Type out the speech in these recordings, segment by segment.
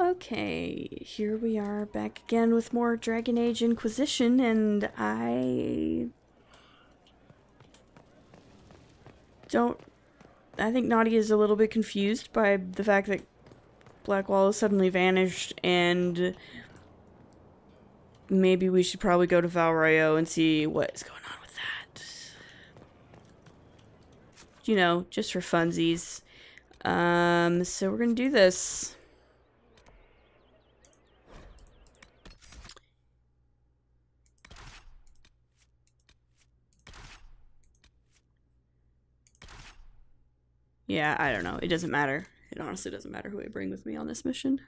Okay, here we are back again with more Dragon Age Inquisition, and I think Nadia is a little bit confused by the fact that Blackwall has suddenly vanished, and maybe we should probably go to Valrayo and see what is going on with that. You know, just for funsies. So we're gonna do this. Yeah, I don't know. It doesn't matter. It honestly doesn't matter who I bring with me on this mission.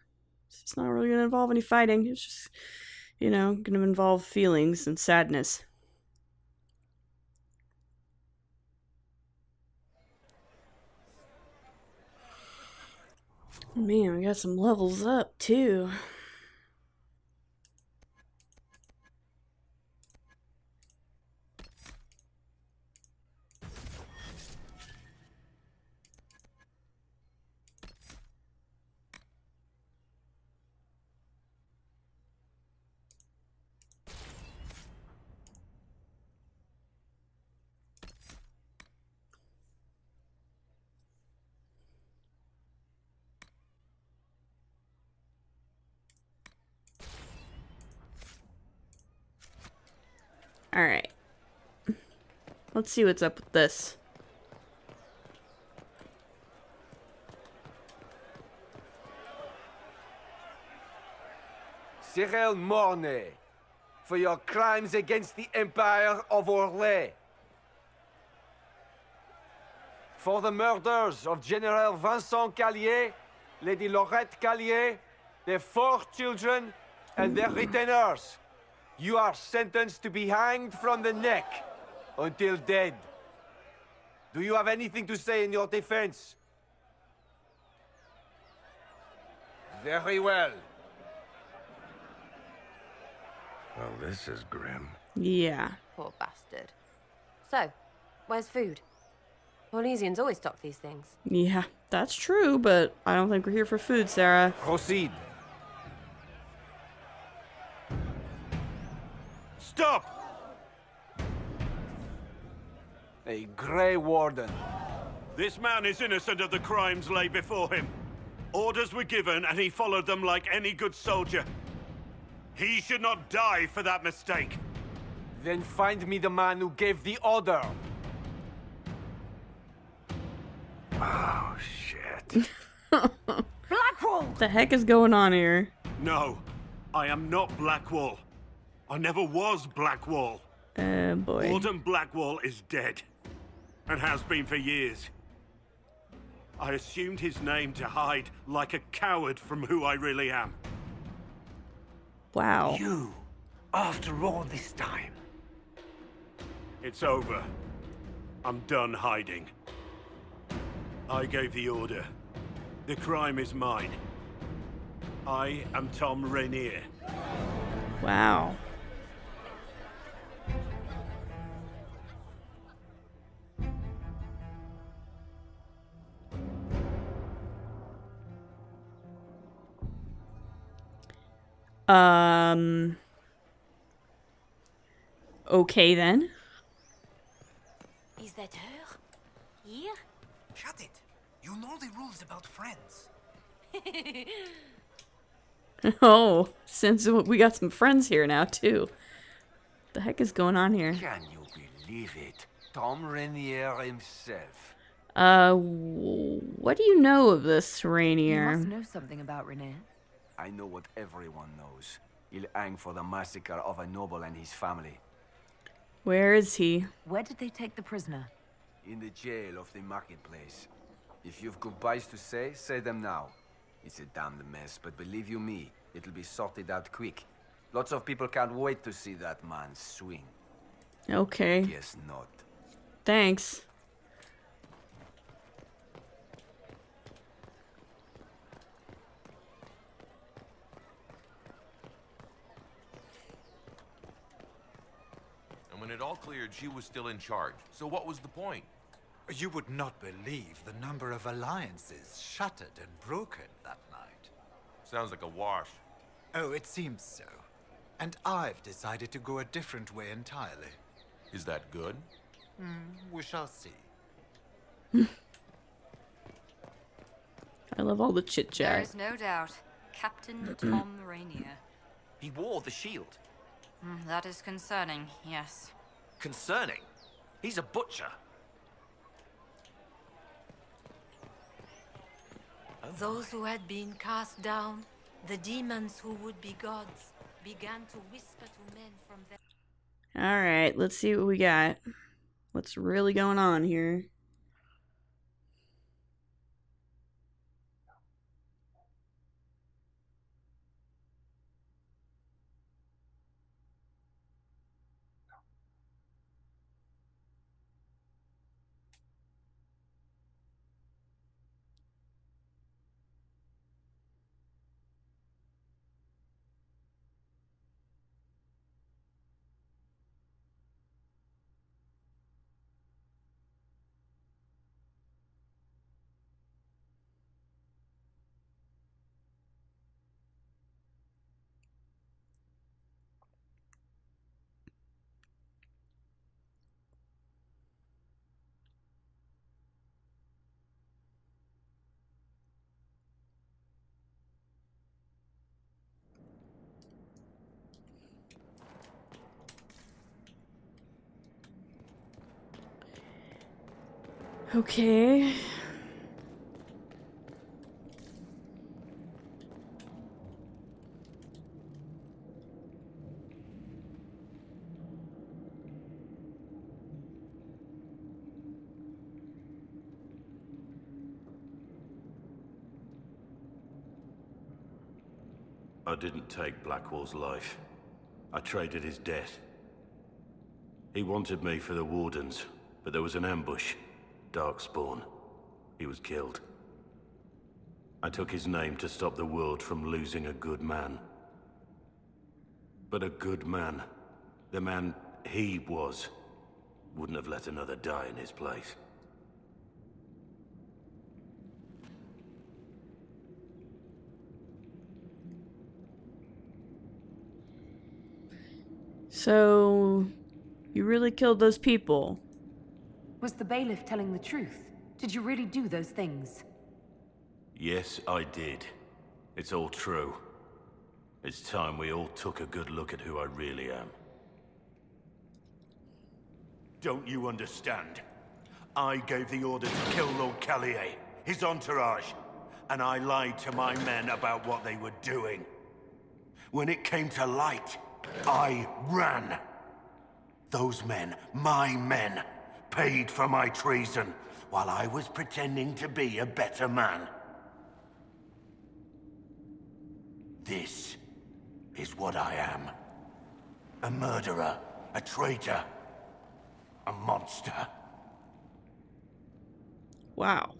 It's not really going to involve any fighting. It's just, you know, going to involve feelings and sadness. Man, we got some levels up, too. Alright. Let's see what's up with this. Cyril Mornay, for your crimes against the Empire of Orlais. For the murders of General Vincent Callier, Lady Laurette Callier, their 4 children, and their retainers. You are sentenced to be hanged from the neck until dead. Do you have anything to say in your defense? Very well. Well, this is grim. Yeah. Poor bastard. So, where's food? Orlesians always stock these things. Yeah, that's true, but I don't think we're here for food, Sarah. Proceed. Stop! A Grey Warden. This man is innocent of the crimes laid before him. Orders were given and he followed them like any good soldier. He should not die for that mistake. Then find me the man who gave the order. Oh, shit. Blackwall! What the heck is going on here? No, I am not Blackwall. I never was Blackwall. Boy. Warden Blackwall is dead, and has been for years. I assumed his name to hide like a coward from who I really am. Wow. You, after all this time. It's over. I'm done hiding. I gave the order. The crime is mine. I am Tom Rainier. Wow. Okay then. Is that her? Here? Shut it. You know the rules about friends. Oh, since we got some friends here now too. The heck is going on here? Can you believe it? Tom Rainier himself. What do you know of this You Rainier? must know something about Renee. I know what everyone knows. He'll hang for the massacre of a noble and his family. Where is he? Where did they take the prisoner? In the jail of the marketplace. If you've goodbyes to say, say them now. It's a damned mess, but believe you me, it'll be sorted out quick. Lots of people can't wait to see that man swing. Okay. Guess not. Thanks. And when it all cleared, she was still in charge. So what was the point? You would not believe the number of alliances shattered and broken that night. Sounds like a wash. Oh, it seems so. And I've decided to go a different way entirely. Is that good? We shall see. I love all the chit There chat. is no doubt. Captain Tom Rainier. He wore the shield. That is concerning, yes. Concerning. He's a butcher. Those who had been cast down, the demons who would be gods, began to whisper to men from their... Alright, let's see what we got. What's really going on here? Okay. I didn't take Blackwall's life. I traded his death. He wanted me for the Wardens, but there was an ambush. Darkspawn. He was killed. I took his name to stop the world from losing a good man. But a good man, the man he was, wouldn't have let another die in his place. So, you really killed those people? Was the bailiff telling the truth? Did you really do those things? Yes, I did. It's all true. It's time we all took a good look at who I really am. Don't you understand? I gave the order to kill Lord Callier, his entourage, and I lied to my men about what they were doing. When it came to light, I ran. Those men, my men, paid for my treason, while I was pretending to be a better man. This is what I am. A murderer, a traitor, a monster. Wow.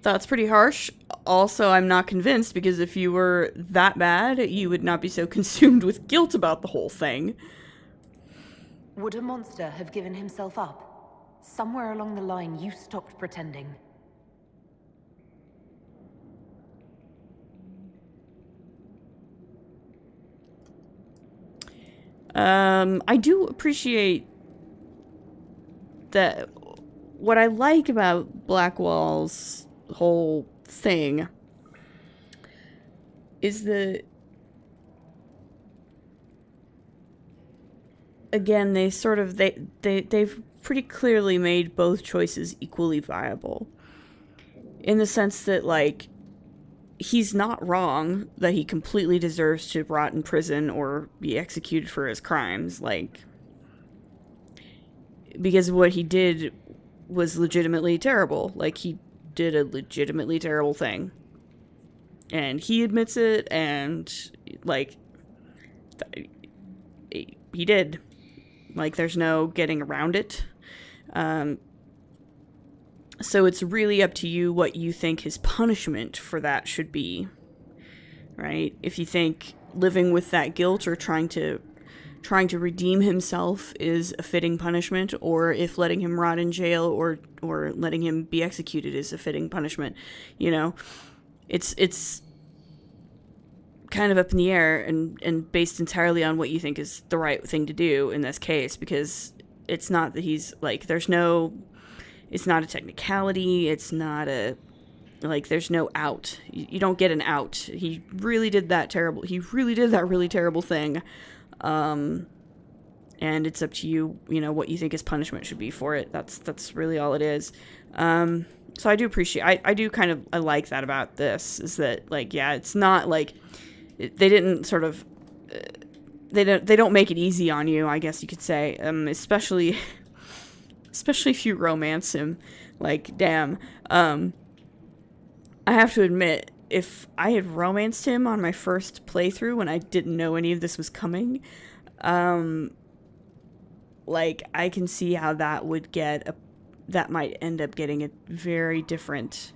That's pretty harsh. Also, I'm not convinced, because if you were that bad, you would not be so consumed with guilt about the whole thing. Would a monster have given himself up? Somewhere along the line, you stopped pretending. I do appreciate that. What I like about Blackwall's whole thing is that, again, they've pretty clearly made both choices equally viable. In the sense that, like, he's not wrong that he completely deserves to rot in prison or be executed for his crimes, like, because what he did was legitimately terrible. Like, he did a legitimately terrible thing. And he admits it, and, like, he did. Like, there's no getting around it. So it's really up to you what you think his punishment for that should be. Right? If you think living with that guilt or trying to trying to redeem himself is a fitting punishment, or if letting him rot in jail or letting him be executed is a fitting punishment. You know, it's kind of up in the air and based entirely on what you think is the right thing to do in this case, because it's not that he's like, it's not a technicality, it's not a, like, there's no out. You don't get an out. He really did that really terrible thing. And it's up to you, you know, what you think his punishment should be for it. That's really all it is. So I do appreciate, I do kind of, I like that about this, is that, like, yeah, it's not like, they didn't sort of, they don't make it easy on you, I guess you could say, especially if you romance him, like, damn. I have to admit, if I had romanced him on my first playthrough when I didn't know any of this was coming, like, I can see how that might end up getting a very different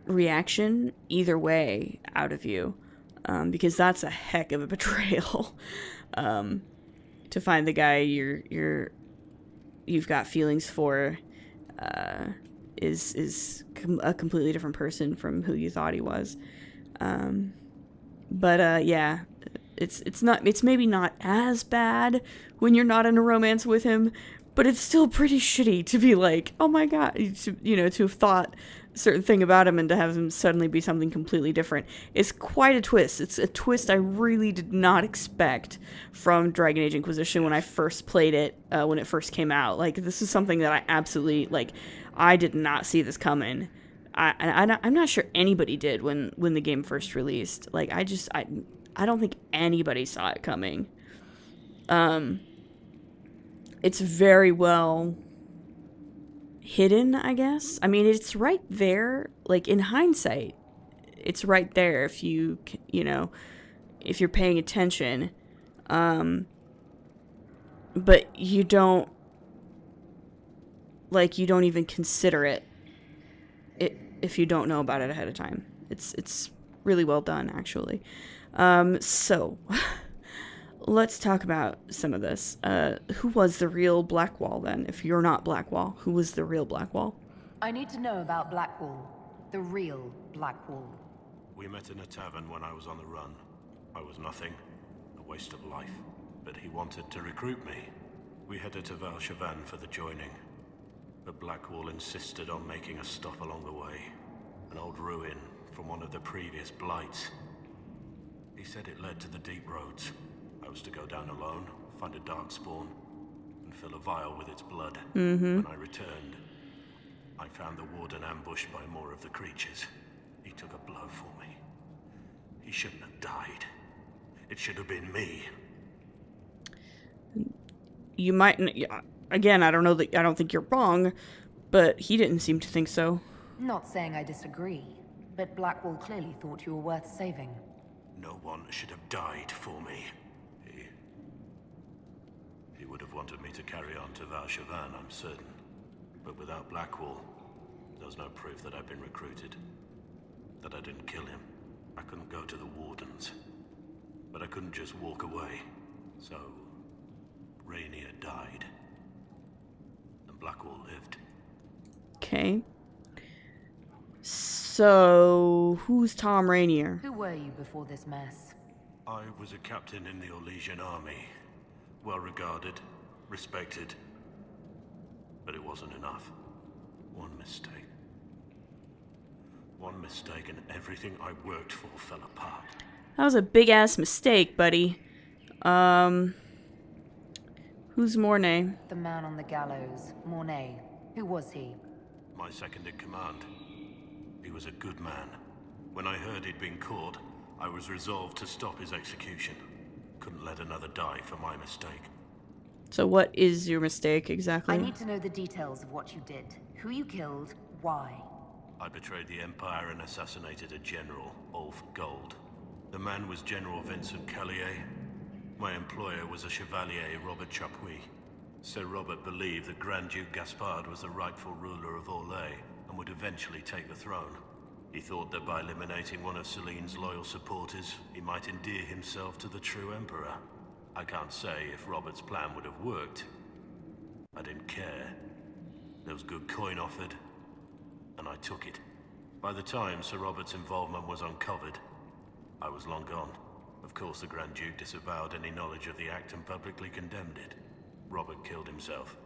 reaction either way out of you, because that's a heck of a betrayal, to find the guy you've got feelings for, is a completely different person from who you thought he was. Yeah, it's maybe not as bad when you're not in a romance with him, but it's still pretty shitty to be like, oh my god, to have thought a certain thing about him and to have him suddenly be something completely different. It's quite a twist. It's a twist I really did not expect from Dragon Age Inquisition when I first played it, when it first came out. Like, this is something that I absolutely, like, I did not see this coming. I'm not sure anybody did when the game first released. Like, I don't think anybody saw it coming. It's very well hidden, I guess. I mean, it's right there. Like, in hindsight, it's right there if you know, if you're paying attention. But you don't even consider it if you don't know about it ahead of time. It's really well done, actually. So let's talk about some of this. Who was the real Blackwall, then? If you're not Blackwall, who was the real Blackwall? I need to know about Blackwall. The real Blackwall. We met in a tavern when I was on the run. I was nothing, a waste of life. But he wanted to recruit me. We headed to Val Chavan for the joining. But Blackwall insisted on making a stop along the way. An old ruin from one of the previous blights. He said it led to the deep roads. I was to go down alone, find a darkspawn, and fill a vial with its blood. When I returned, I found the warden ambushed by more of the creatures. He took a blow for me. He shouldn't have died. It should have been me. You might, again, I don't think you're wrong, but he didn't seem to think so. Not saying I disagree, but Blackwall clearly thought you were worth saving. No one should have died for me. He would have wanted me to carry on to Val Chavan, I'm certain. But without Blackwall, there's no proof that I've been recruited. That I didn't kill him. I couldn't go to the Wardens. But I couldn't just walk away. So, Rainier died. And Blackwall lived. Okay. So, who's Tom Rainier? Who were you before this mess? I was a captain in the Orlesian army. Well regarded, respected. But it wasn't enough. One mistake. One mistake and everything I worked for fell apart. That was a big-ass mistake, buddy. Who's Mornay? The man on the gallows, Mornay. Who was he? My second in command. He was a good man. When I heard he'd been caught, I was resolved to stop his execution. Couldn't let another die for my mistake. So what is your mistake, exactly? I need to know the details of what you did. Who you killed, why. I betrayed the Empire and assassinated a general, Ulf Gold. The man was General Vincent Callier. My employer was a Chevalier, Robert Chapuis. Sir Robert believed that Grand Duke Gaspard was the rightful ruler of Orlais and would eventually take the throne. He thought that by eliminating one of Celine's loyal supporters, he might endear himself to the true Emperor. I can't say if Robert's plan would have worked. I didn't care. There was good coin offered, and I took it. By the time Sir Robert's involvement was uncovered, I was long gone. Of course, the Grand Duke disavowed any knowledge of the act and publicly condemned it. Robert killed himself.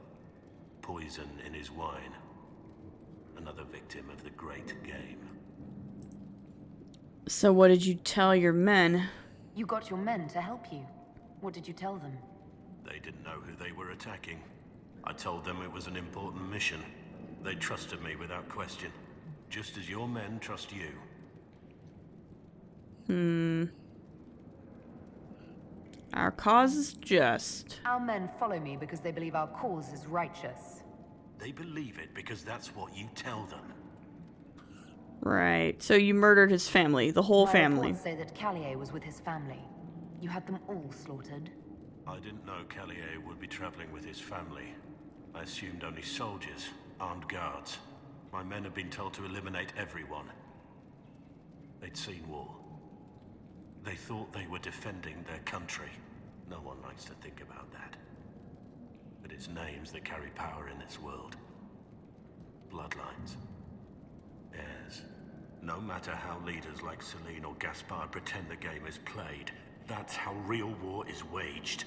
Poison in his wine. Another victim of the great game. So what did you tell your men? You got your men to help you. What did you tell them? They didn't know who they were attacking. I told them it was an important mission. They trusted me without question. Just as your men trust you. Our cause is just. Our men follow me because they believe our cause is righteous. They believe it because that's what you tell them. Right. So you murdered his family, the whole family. Reports say that Callier was with his family. You had them all slaughtered. I didn't know Callier would be traveling with his family. I assumed only soldiers, armed guards. My men had been told to eliminate everyone. They'd seen war. They thought they were defending their country. No one likes to think about that. But it's names that carry power in this world. Bloodlines. Heirs. No matter how leaders like Celine or Gaspard pretend the game is played, that's how real war is waged.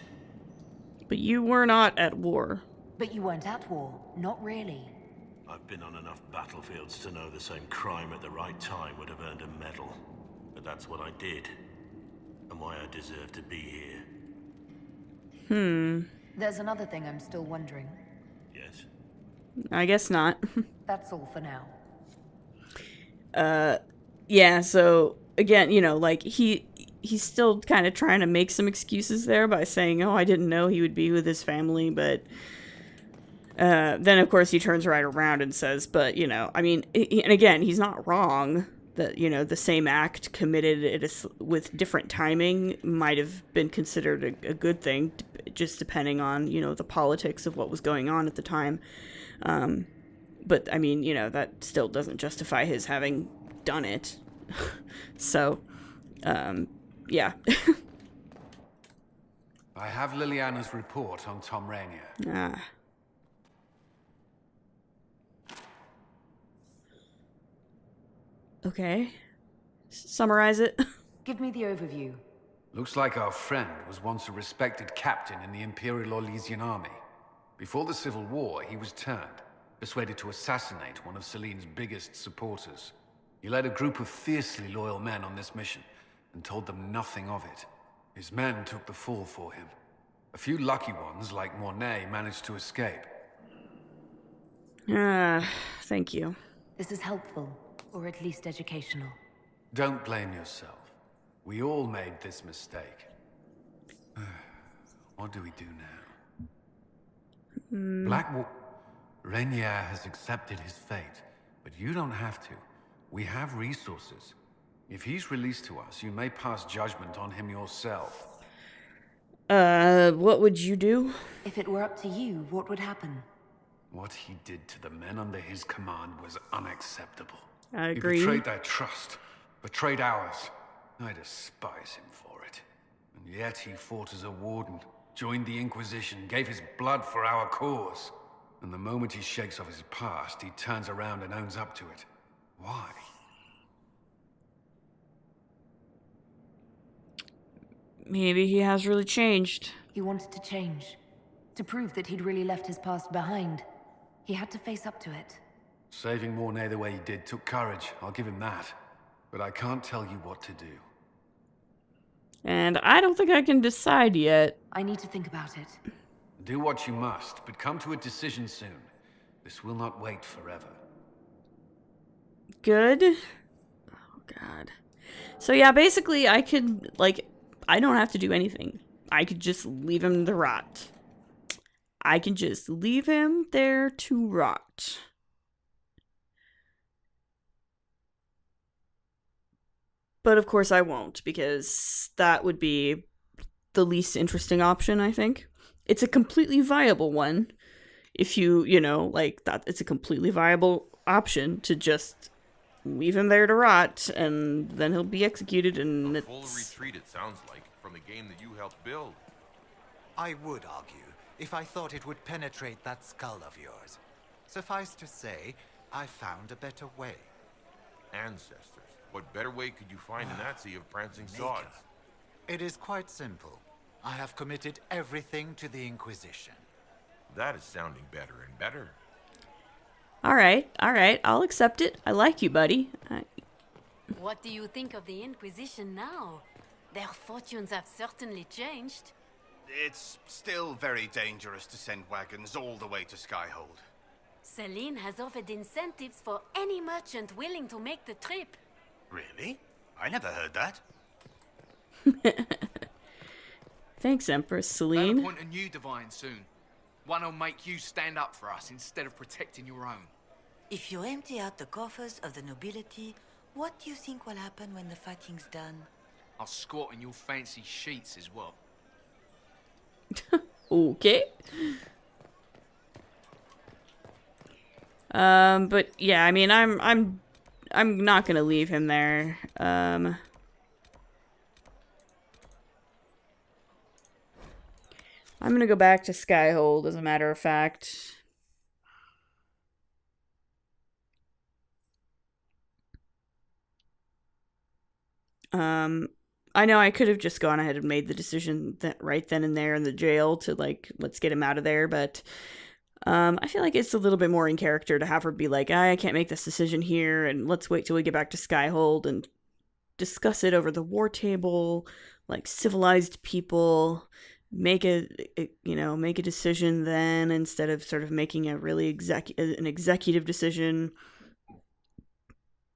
But you were not at war. But you weren't at war. Not really. I've been on enough battlefields to know the same crime at the right time would have earned a medal. But that's what I did. And why I deserve to be here. There's another thing I'm still wondering. Yes? I guess not. That's all for now. Yeah, so again, you know, like he's still kind of trying to make some excuses there by saying, "Oh, I didn't know he would be with his family," but then of course he turns right around and says, "But you know, I mean," and again, he's not wrong that, you know, the same act committed with different timing might have been considered a good thing, just depending on, you know, the politics of what was going on at the time. But I mean, you know, that still doesn't justify his having done it. So, yeah. I have Liliana's report on Tom Rainier. Ah. Okay. Summarize it. Give me the overview. Looks like our friend was once a respected captain in the Imperial Orlesian army. Before the Civil War, he was turned, persuaded to assassinate one of Celine's biggest supporters. He led a group of fiercely loyal men on this mission, and told them nothing of it. His men took the fall for him. A few lucky ones, like Mornay, managed to escape. Thank you. This is helpful, or at least educational. Don't blame yourself. We all made this mistake. What do we do now? Blackwater... Rainier has accepted his fate, but you don't have to. We have resources. If he's released to us, you may pass judgment on him yourself. What would you do? If it were up to you, what would happen? What he did to the men under his command was unacceptable. I agree. He betrayed their trust, betrayed ours. I despise him for it. And yet he fought as a warden, joined the Inquisition, gave his blood for our cause. And the moment he shakes off his past, he turns around and owns up to it. Why? Maybe he has really changed. He wanted to change. To prove that he'd really left his past behind. He had to face up to it. Saving Mornay the way he did took courage, I'll give him that. But I can't tell you what to do. And I don't think I can decide yet. I need to think about it. Do what you must, but come to a decision soon. This will not wait forever. Good. Oh, God. So yeah, basically I could, like, I don't have to do anything. I could just leave him to rot. I can just leave him there to rot. But of course I won't, because that would be the least interesting option, I think. It's a completely viable one. If you know, like, that, it's a completely viable option to just leave him there to rot, and then he'll be executed, and a full retreat, it sounds like, from the game that you helped build. I would argue if I thought it would penetrate that skull of yours. Suffice to say, I found a better way. Ancestors. What better way could you find in that sea of prancing swords? It is quite simple. I have committed everything to the Inquisition. That is sounding better and better. All right, I'll accept it. I like you, buddy. What do you think of the Inquisition now? Their fortunes have certainly changed. It's still very dangerous to send wagons all the way to Skyhold. Selene has offered incentives for any merchant willing to make the trip. Really? I never heard that. Thanks, Empress They'll Celine. appoint a new divine soon. One who'll make you stand up for us instead of protecting your own. If you empty out the coffers of the nobility, what do you think will happen when the fighting's done? I'll squat in your fancy sheets as well. Okay. But yeah, I mean, I'm not gonna leave him there. I'm gonna go back to Skyhold, as a matter of fact. I know I could have just gone ahead and made the decision that right then and there in the jail to, like, let's get him out of there, but I feel like it's a little bit more in character to have her be like, I can't make this decision here, and let's wait till we get back to Skyhold and discuss it over the war table, like civilized people, make a decision then, instead of sort of making a really an executive decision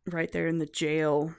right there in the jail.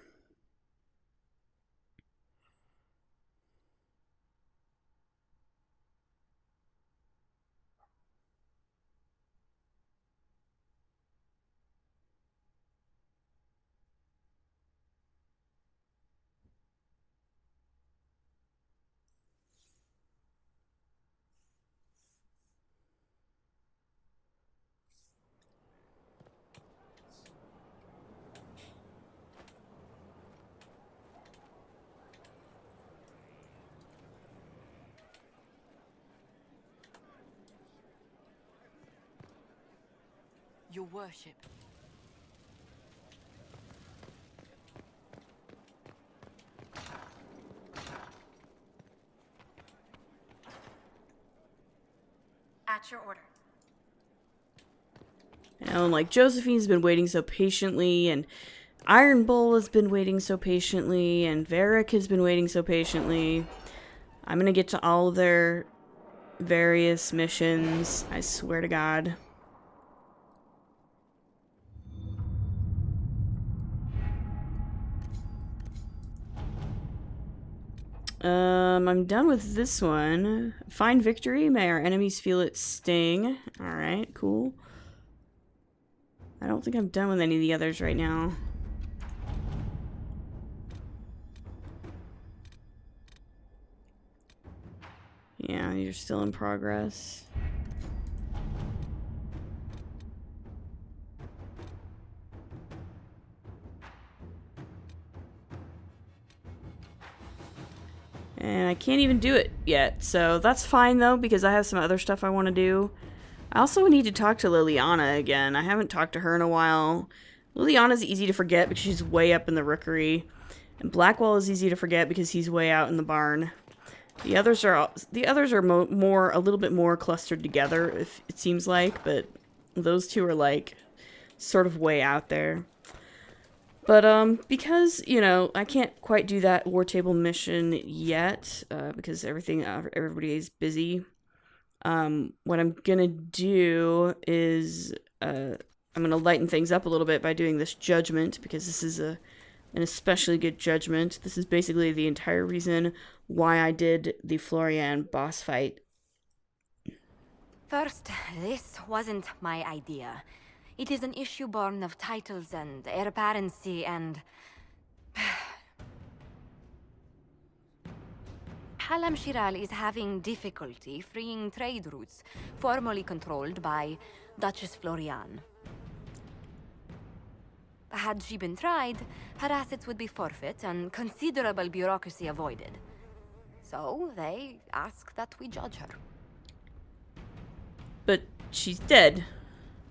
Your worship. At your order. And like Josephine's been waiting so patiently, and Iron Bull has been waiting so patiently, and Varric has been waiting so patiently. I'm gonna get to all of their various missions, I swear to God. I'm done with this one. Find victory. May our enemies feel its sting. Alright, cool. I don't think I'm done with any of the others right now. Yeah, these are still in progress. And I can't even do it yet, so that's fine though, because I have some other stuff I want to do. I also need to talk to Liliana again. I haven't talked to her in a while. Liliana's easy to forget because she's way up in the rookery. And Blackwell is easy to forget because he's way out in the barn. The others are a little bit more clustered together, if it seems like, but those two are like sort of way out there. But because, you know, I can't quite do that war table mission yet, because everybody is busy. What I'm gonna do is I'm gonna lighten things up a little bit by doing this judgment, because this is an especially good judgment. This is basically the entire reason why I did the Florian boss fight. First, this wasn't my idea. It is an issue born of titles and heir apparency and... Halam Shiral is having difficulty freeing trade routes formerly controlled by Duchess Florian. Had she been tried, her assets would be forfeit and considerable bureaucracy avoided. So they ask that we judge her. But she's dead.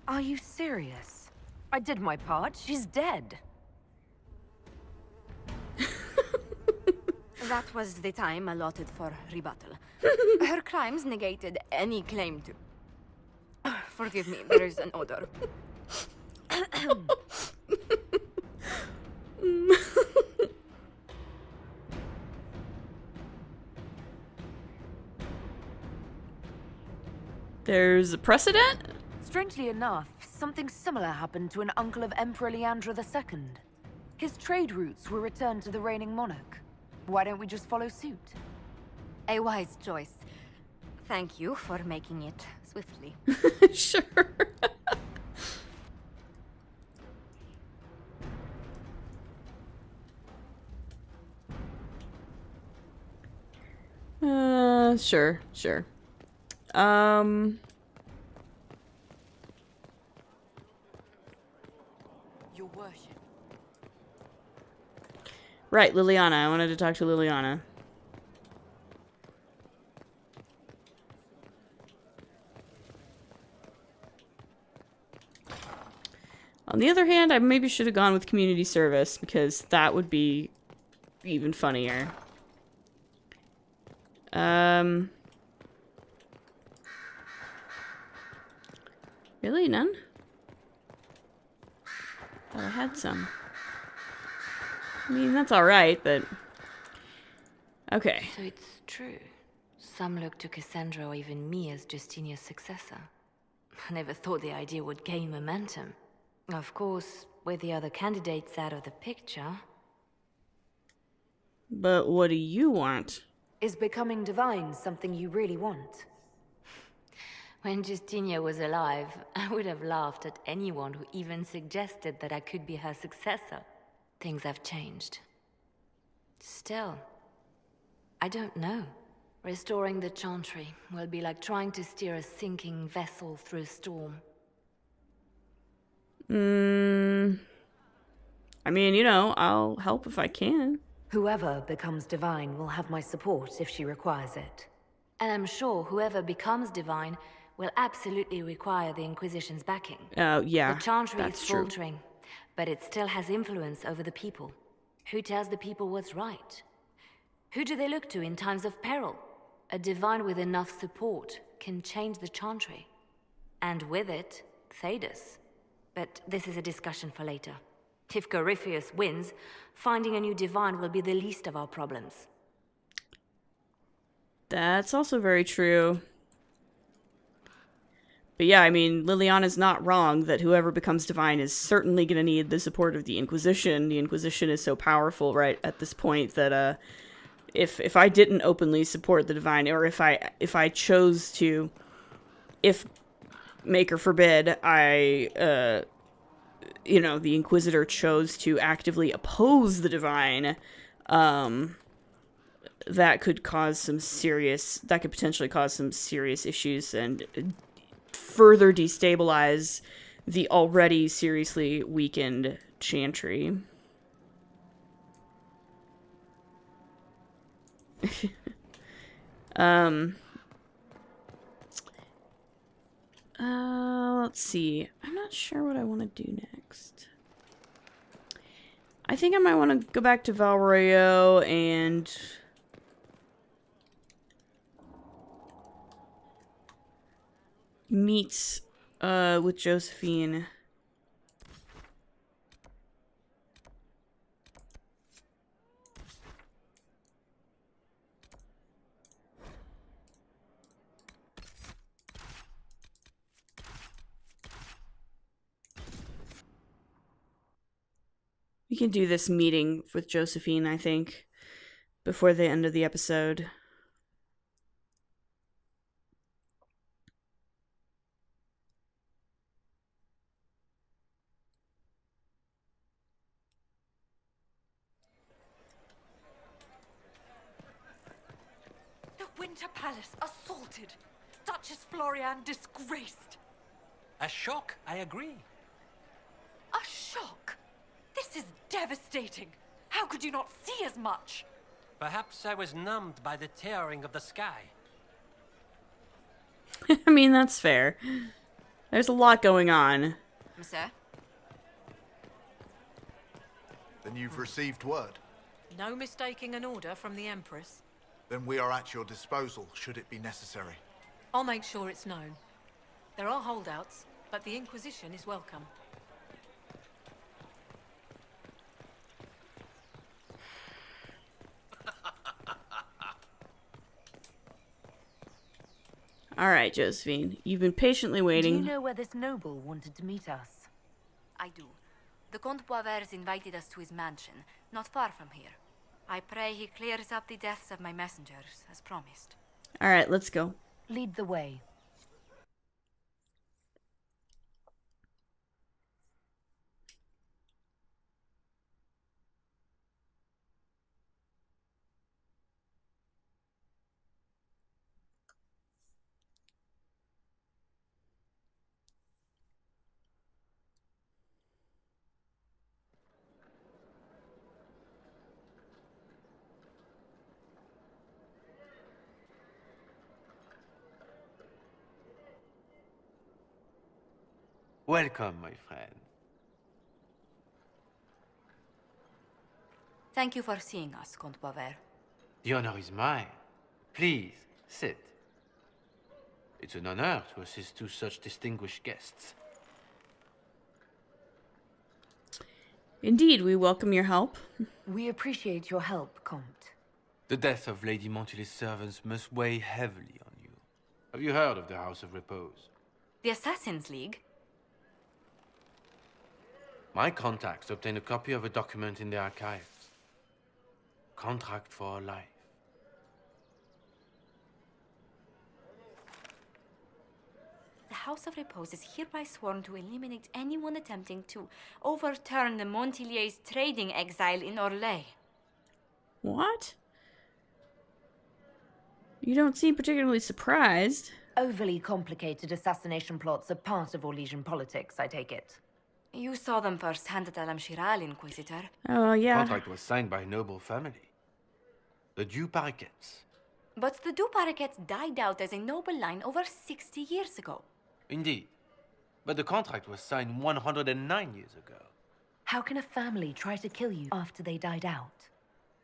Are you serious? I did my part. She's dead. That was the time allotted for rebuttal. Her crimes negated any claim to... Forgive me, there is an odor. There's a precedent? Strangely enough, something similar happened to an uncle of Emperor Leandra II. His trade routes were returned to the reigning monarch. Why don't we just follow suit? A wise choice. Thank you for making it swiftly. Sure. Sure. Your worship. Right, Liliana. I wanted to talk to Liliana. On the other hand, I maybe should have gone with community service because that would be even funnier. Really? None? Thought I had some. I mean, that's alright, but... Okay. So it's true. Some look to Cassandra or even me as Justinia's successor. I never thought the idea would gain momentum. Of course, with the other candidates out of the picture... But what do you want? Is becoming divine something you really want? When Justinia was alive, I would have laughed at anyone who even suggested that I could be her successor. Things have changed. Still, I don't know. Restoring the Chantry will be like trying to steer a sinking vessel through a storm. I mean, you know, I'll help if I can. Whoever becomes divine will have my support if she requires it. And I'm sure whoever becomes divine will absolutely require the Inquisition's backing. Oh, yeah, the Chantry that's is true. faltering, but it still has influence over the people. Who tells the people what's right? Who do they look to in times of peril? A divine with enough support can change the Chantry. And with it, Thedas. But this is a discussion for later. If Corypheus wins, finding a new divine will be the least of our problems. That's also very true. But yeah, I mean, Liliana's not wrong that whoever becomes divine is certainly going to need the support of the Inquisition. The Inquisition is so powerful right at this point that if I didn't openly support the divine, or if I chose to, if Maker forbid, the Inquisitor chose to actively oppose the divine, that could potentially cause some serious issues and further destabilize the already seriously weakened Chantry. Let's see. I'm not sure what I want to do next. I think I might want to go back to Valroyo and meet with Josephine. We can do this meeting with Josephine, I think, before the end of the episode. The Winter Palace assaulted. Duchess Florian disgraced. A shock, I agree. A shock? This is devastating. How could you not see as much? Perhaps I was numbed by the tearing of the sky. I mean, that's fair. There's a lot going on. Monsieur? Then you've received word. No mistaking an order from the Empress. Then we are at your disposal, should it be necessary. I'll make sure it's known. There are holdouts, but the Inquisition is welcome. All right, Josephine. You've been patiently waiting. Do you know where this noble wanted to meet us? I do. The Comte Boisvert invited us to his mansion, not far from here. I pray he clears up the deaths of my messengers, as promised. All right, let's go. Lead the way. Welcome, my friend. Thank you for seeing us, Comte Boisvert. The honor is mine. Please, sit. It's an honor to assist two such distinguished guests. Indeed, we welcome your help. We appreciate your help, Comte. The death of Lady Montily's servants must weigh heavily on you. Have you heard of the House of Repose? The Assassin's League? My contacts obtained a copy of a document in the archives. Contract for life. The House of Repose is hereby sworn to eliminate anyone attempting to overturn the Montiliers' trading exile in Orlais. What? You don't seem particularly surprised. Overly complicated assassination plots are part of Orlesian politics, I take it. You saw them firsthand at Al-Amshiral, Inquisitor. Oh, yeah. The contract was signed by a noble family. The Du Paraquets. But the Du Paraquets died out as a noble line over 60 years ago. Indeed. But the contract was signed 109 years ago. How can a family try to kill you after they died out?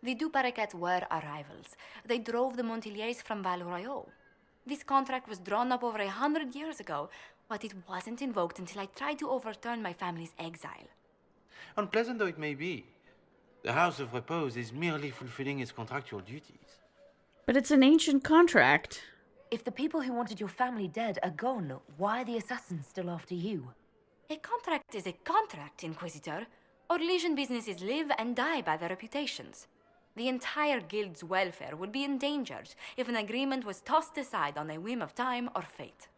The Du Paraquets were our rivals. They drove the Montiliers from Val Royaux. This contract was drawn up over 100 years ago, but it wasn't invoked until I tried to overturn my family's exile. Unpleasant though it may be, the House of Repose is merely fulfilling its contractual duties. But it's an ancient contract. If the people who wanted your family dead are gone, why are the assassins still after you? A contract is a contract, Inquisitor. Orlesian businesses live and die by their reputations. The entire guild's welfare would be endangered if an agreement was tossed aside on a whim of time or fate.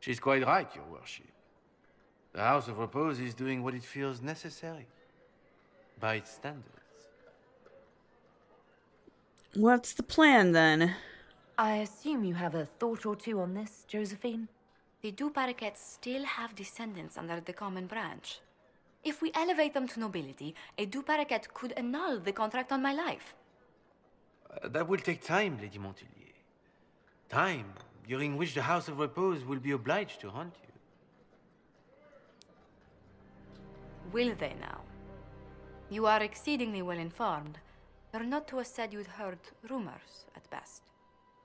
She's quite right, Your Worship. The House of Repose is doing what it feels necessary, by its standards. What's the plan, then? I assume you have a thought or two on this, Josephine? The Du Paraquets still have descendants under the common branch. If we elevate them to nobility, a Du Paraquet could annul the contract on my life. That will take time, Lady Montilier. Time during which the House of Repose will be obliged to hunt you. Will they now? You are exceedingly well informed. You're not to have said you'd heard rumors, at best.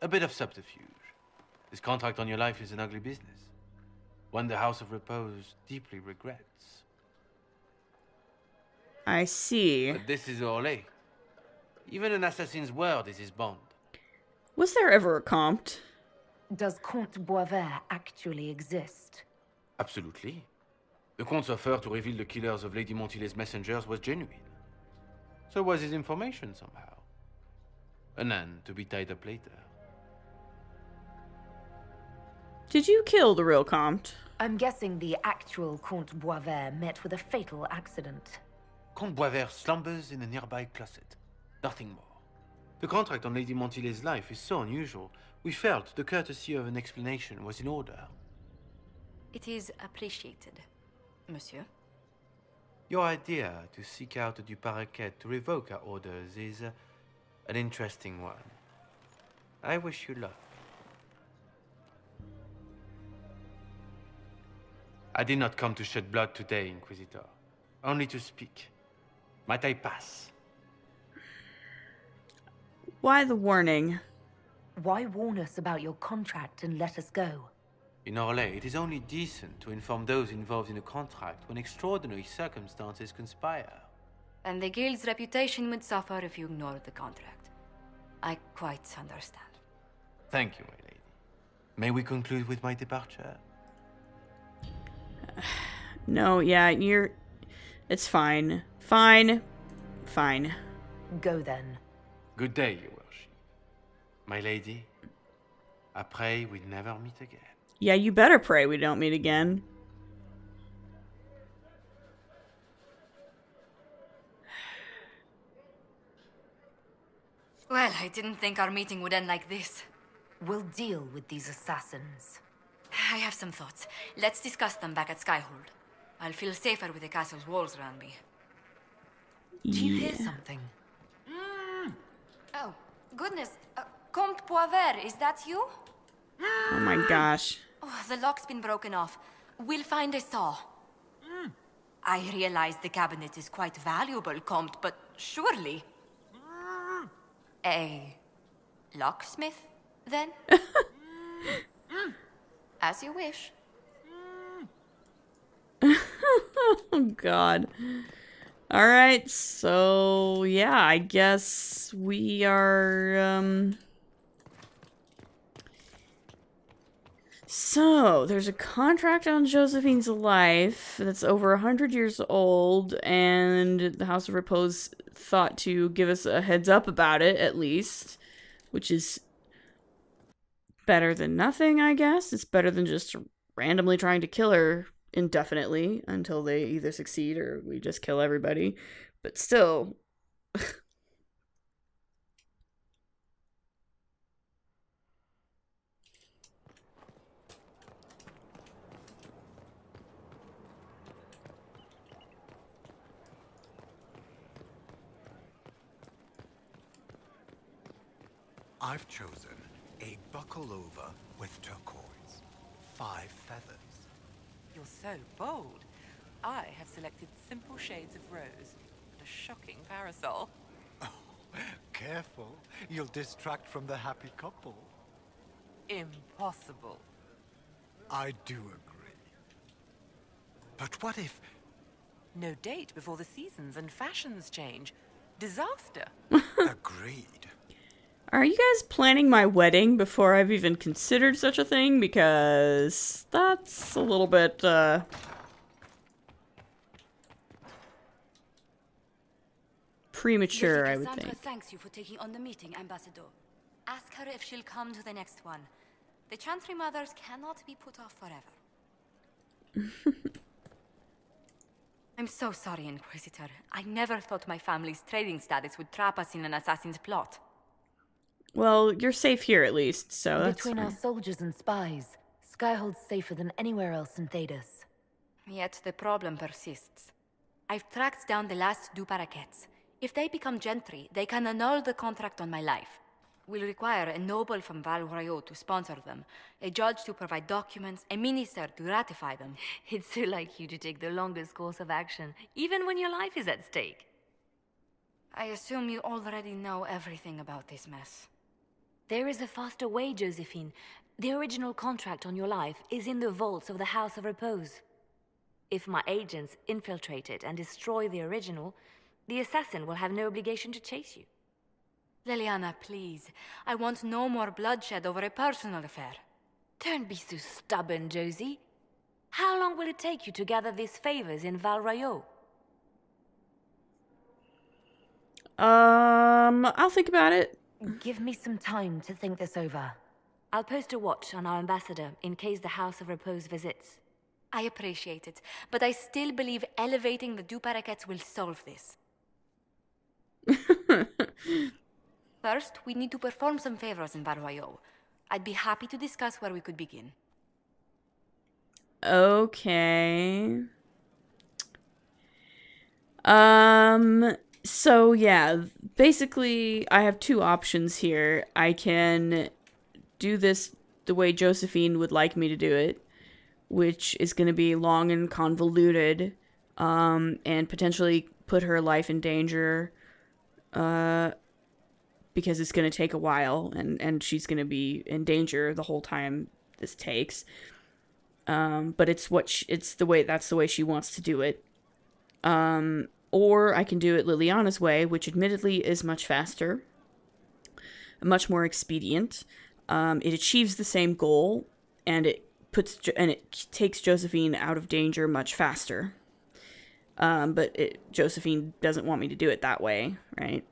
A bit of subterfuge. This contract on your life is an ugly business. One the House of Repose deeply regrets. I see. But this is Orlais. Even an assassin's word is his bond. Was there ever a Comte? Does Comte Boisvert actually exist? Absolutely. The Comte's offer to reveal the killers of Lady Montily's messengers was genuine. So was his information somehow. An end to be tied up later. Did you kill the real Comte? I'm guessing the actual Comte Boisvert met with a fatal accident. Comte Boisvert slumbers in a nearby closet. Nothing more. The contract on Lady Montily's life is so unusual, we felt the courtesy of an explanation was in order. It is appreciated, monsieur. Your idea to seek out the Du Paraquet to revoke our orders is An interesting one. I wish you luck. I did not come to shed blood today, Inquisitor. Only to speak. Might I pass? Why the warning? Why warn us about your contract and let us go? In Orlais, it is only decent to inform those involved in a contract when extraordinary circumstances conspire. And the guild's reputation would suffer if you ignored the contract. I quite understand. Thank you, my lady. May we conclude with my departure? No, yeah, it's fine. Fine. Fine. Go then. Good day, your worship. My lady, I pray we never meet again. Yeah, you better pray we don't meet again. Well, I didn't think our meeting would end like this. We'll deal with these assassins. I have some thoughts. Let's discuss them back at Skyhold. I'll feel safer with the castle's walls around me. Do you hear something? Oh, goodness. Comte Poivert, is that you? Oh my gosh. Oh, the lock's been broken off. We'll find a saw. I realize the cabinet is quite valuable, Comte, but surely... A locksmith, then? As you wish. Oh god. Alright, so yeah, I guess we are so there's a contract on Josephine's life that's over 100 years old, and the House of Repose thought to give us a heads up about it, at least, which is better than nothing, I guess. It's better than just randomly trying to kill her indefinitely until they either succeed or we just kill everybody. But still. I've chosen a buckle over with turquoise. 5 feathers. You're so bold. I have selected simple shades of rose and a shocking parasol. Oh, careful. You'll distract from the happy couple. Impossible. I do agree. But what if... No date before the seasons and fashions change. Disaster. Agreed. Are you guys planning my wedding before I've even considered such a thing? Because that's a little bit, premature, I would think. Thanks you for taking on the meeting, Ambassador. Ask her if she'll come to the next one. The Chantry Mothers cannot be put off forever. I'm so sorry, Inquisitor. I never thought my family's trading status would trap us in an assassin's plot. Well, you're safe here at least, so that's Between our soldiers and spies, Skyhold's safer than anywhere else in Thedas. Yet the problem persists. I've tracked down the last Du Paraquets. If they become gentry, they can annul the contract on my life. We'll require a noble from Val Royaux to sponsor them, a judge to provide documents, a minister to ratify them. It's so like you to take the longest course of action, even when your life is at stake. I assume you already know everything about this mess. There is a faster way, Josephine. The original contract on your life is in the vaults of the House of Repose. If my agents infiltrate it and destroy the original, the assassin will have no obligation to chase you. Liliana, please. I want no more bloodshed over a personal affair. Don't be so stubborn, Josie. How long will it take you to gather these favors in Val Royaux? I'll think about it. Give me some time to think this over. I'll post a watch on our ambassador in case the House of Repose visits. I appreciate it, but I still believe elevating the Du Paraquets will solve this. First, we need to perform some favors in Val Royaux. I'd be happy to discuss where we could begin. Okay. So, yeah, basically, I have two options here. I can do this the way Josephine would like me to do it, which is going to be long and convoluted, and potentially put her life in danger, because it's going to take a while, and she's going to be in danger the whole time this takes. But that's the way she wants to do it. Or I can do it Liliana's way, which admittedly is much faster, much more expedient. It achieves the same goal, and it takes Josephine out of danger much faster. But Josephine doesn't want me to do it that way, right?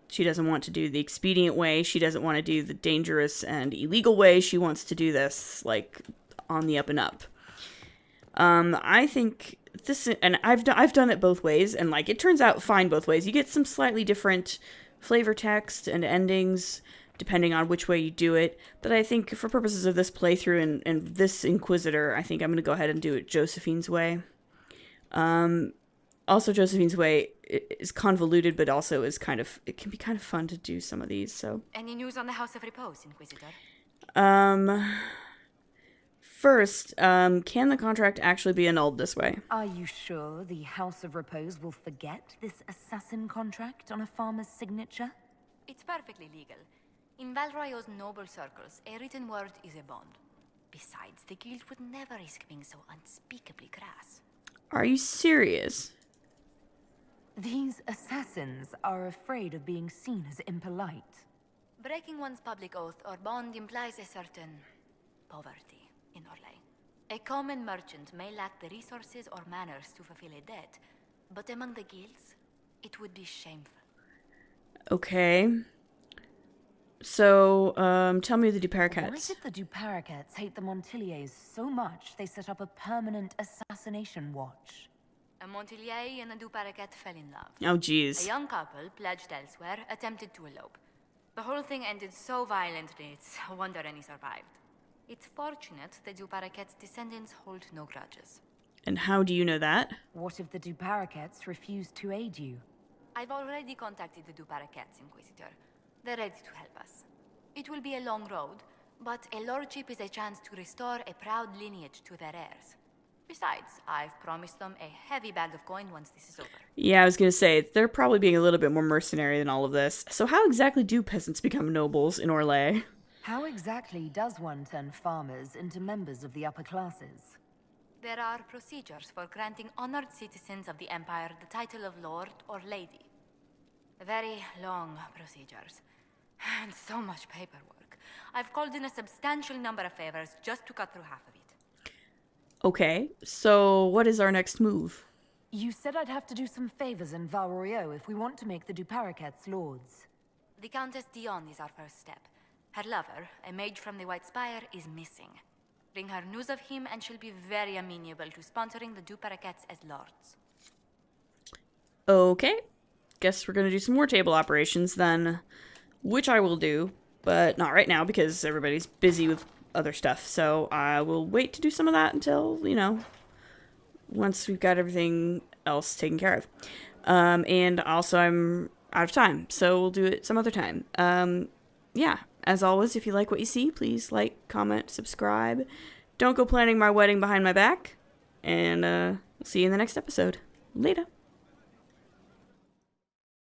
She doesn't want to do the expedient way. She doesn't want to do the dangerous and illegal way. She wants to do this, like, on the up and up. I think this, and I've done it both ways, and, like, it turns out fine both ways. You get some slightly different flavor text and endings depending on which way you do it, but I think for purposes of this playthrough and this Inquisitor, I think I'm going to go ahead and do it Josephine's way. Also, Josephine's way is convoluted, but also it can be kind of fun to do some of these, so. Any news on the House of Repose, Inquisitor? First, can the contract actually be annulled this way? Are you sure the House of Repose will forget this assassin contract on a farmer's signature? It's perfectly legal. In Val Royaux's noble circles, a written word is a bond. Besides, the guild would never risk being so unspeakably crass. Are you serious? These assassins are afraid of being seen as impolite. Breaking one's public oath or bond implies a certain poverty in Orlais. A common merchant may lack the resources or manners to fulfill a debt, but among the guilds, it would be shameful. Okay. So, tell me the Duparacats. Why did the Duparacats hate the Montiliers so much they set up a permanent assassination watch? A Montilier and a Duparacat fell in love. Oh, jeez. A young couple, pledged elsewhere, attempted to elope. The whole thing ended so violently, it's a wonder any survived. It's fortunate the Duparacat's descendants hold no grudges. And how do you know that? What if the Duparacats refuse to aid you? I've already contacted the Duparacats, Inquisitor. They're ready to help us. It will be a long road, but a lordship is a chance to restore a proud lineage to their heirs. Besides, I've promised them a heavy bag of coin once this is over. Yeah, I was gonna say, they're probably being a little bit more mercenary than all of this. So how exactly do peasants become nobles in Orlais? How exactly does one turn farmers into members of the upper classes? There are procedures for granting honored citizens of the Empire the title of Lord or Lady. Very long procedures. And so much paperwork. I've called in a substantial number of favors just to cut through half of it. Okay, so what is our next move? You said I'd have to do some favors in Val Royaux if we want to make the Duparacats lords. The Countess Dion is our first step. Her lover, a mage from the White Spire, is missing. Bring her news of him and she'll be very amenable to sponsoring the Duparacats as lords. Okay, guess we're gonna do some more table operations then, which I will do, but not right now because everybody's busy with other stuff, so I will wait to do some of that until, once we've got everything else taken care of. And also I'm out of time, so we'll do it some other time. Yeah, as always, if you like what you see, please like, comment, subscribe. Don't go planning my wedding behind my back, and we'll see you in the next episode. Later.